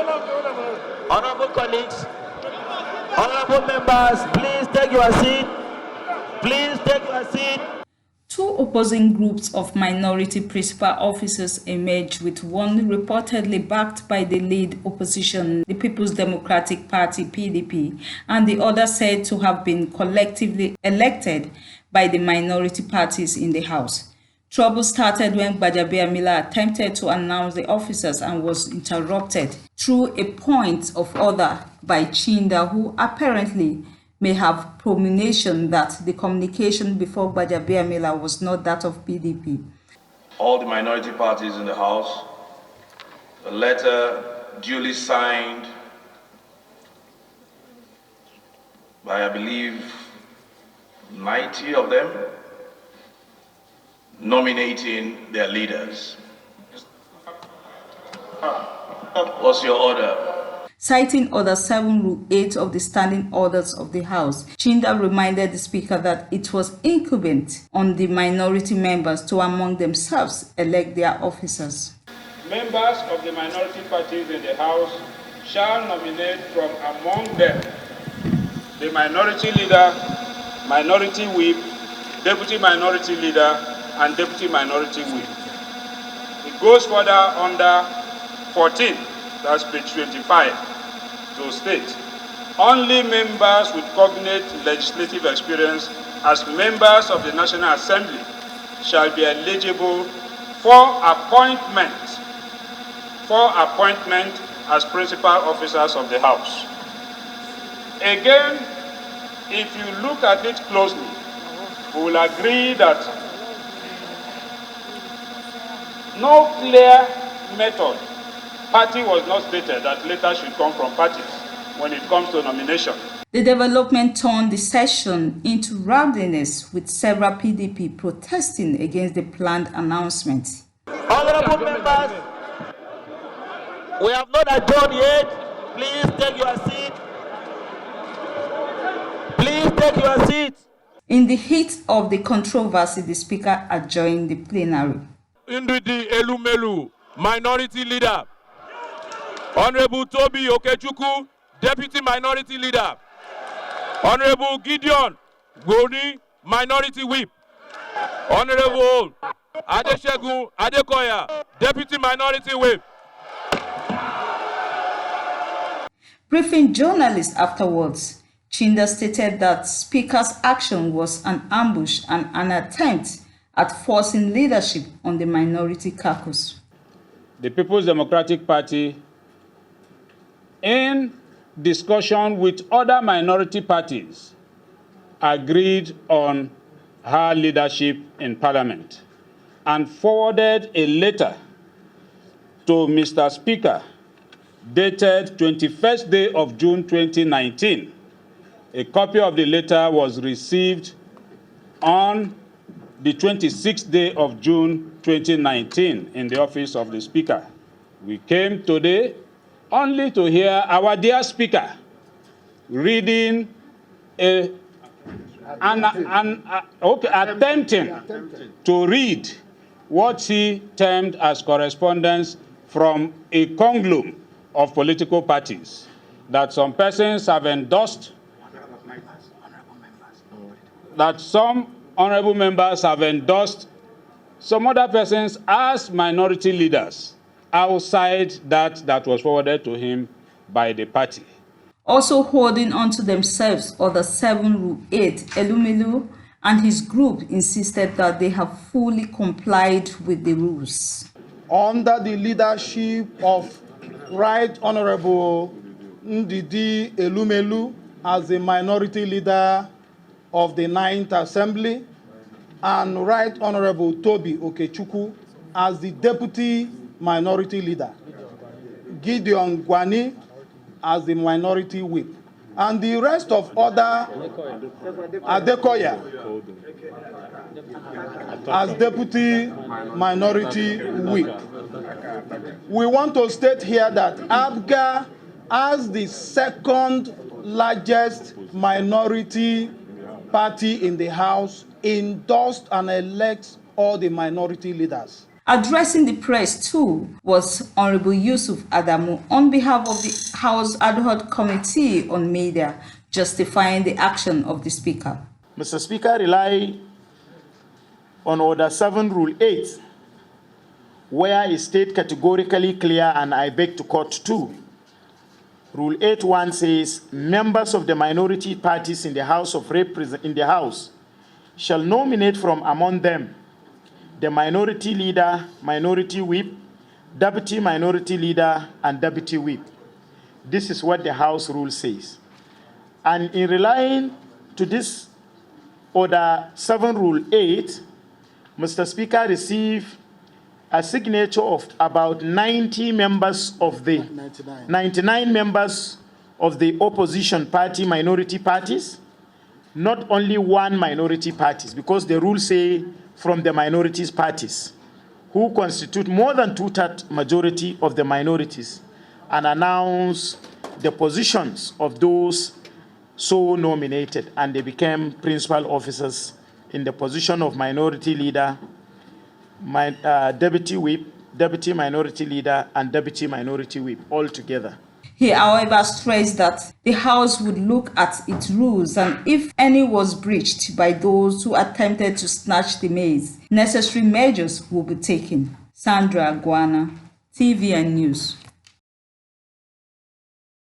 Honorable colleagues, honorable members, please take your seat. Please take your seat. Two opposing groups of minority principal officers emerged, with one reportedly backed by the lead opposition, the People's Democratic Party (PDP), and the other said to have been collectively elected by the minority parties in the House. Trouble started when Gbajabiamila attempted to announce the officers and was interrupted through a point of order by Chinda, who apparently may have premonition that the communication before Gbajabiamila was not that of PDP. All the minority parties in the House, a letter duly signed by, I believe, 90 of them, nominating their leaders. What's your order? Citing Order 7 Rule 8 of the Standing Orders of the House, Chinda reminded the Speaker that it was incumbent on the minority members to among themselves elect their officers. Members of the minority parties in the House shall nominate from among them the minority leader, minority whip, deputy minority leader, and deputy minority whip. It goes further under 14, that's page 25, to state, only members with cognate legislative experience as members of the National Assembly shall be eligible for appointment as principal officers of the House. Again, if you look at it closely, we will agree that no clear method, party was not stated that later should come from parties when it comes to nomination. The development turned the session into rowdiness, with several PDP protesting against the planned announcement. Honorable members, we have not adjourned yet. Please take your seat. Please take your seat. In the heat of the controversy, the Speaker adjourned the plenary. Ndidi Elumelu, Minority Leader. Honorable Toby Okechukwu, Deputy Minority Leader. Honorable Gideon Goni, Minority Whip. Honorable Adeshegun Adekoya, Deputy Minority Whip. Briefing journalists afterwards, Chinda stated that Speaker's action was an ambush and an attempt at forcing leadership on the minority caucus. The People's Democratic Party, in discussion with other minority parties, agreed on her leadership in Parliament and forwarded a letter to Mr. Speaker dated 21st day of June 2019. A copy of the letter was received on the 26th day of June 2019 in the office of the Speaker. We came today only to hear our dear Speaker reading attempting to read what he termed as correspondence from a conglomerate of political parties that some persons have endorsed, that some honorable members have endorsed some other persons as minority leaders outside that was forwarded to him by the party. Also holding on to themselves, Order 7 Rule 8, Elumelu and his group insisted that they have fully complied with the rules. Under the leadership of Right Honorable Ndidi Elumelu as the minority leader of the 9th Assembly, and Right Honorable Toby Okechukwu as the deputy minority leader, Gideon Gwani as the minority whip, and the rest of other Adekoya as deputy minority whip. We want to state here that APGA, as the second largest minority party in the House, endorsed and elects all the minority leaders. Addressing the press too was Honorable Yusuf Adamu on behalf of the House Ad Hoc Committee on Media, justifying the action of the Speaker. Mr. Speaker, rely on Order 7, Rule 8, where it states categorically clear, and I beg to quote too. Rule 8.1 says, members of the minority parties in the House shall nominate from among them the minority leader, minority whip, deputy minority leader, and deputy whip. This is what the House rule says. And in relying to this Order 7, Rule 8, Mr. Speaker, received a signature of about 99 members of the opposition party, minority parties, not only one minority parties, because the rules say from the minorities parties, who constitute more than two-thirds majority of the minorities, and announce the positions of those so nominated, and they became principal officers in the position of minority leader, deputy whip, deputy minority leader, and deputy minority whip all together. He, however, stressed that the House would look at its rules, and if any was breached by those who attempted to snatch the maize, necessary measures will be taken. Sandra Guana, TVN News.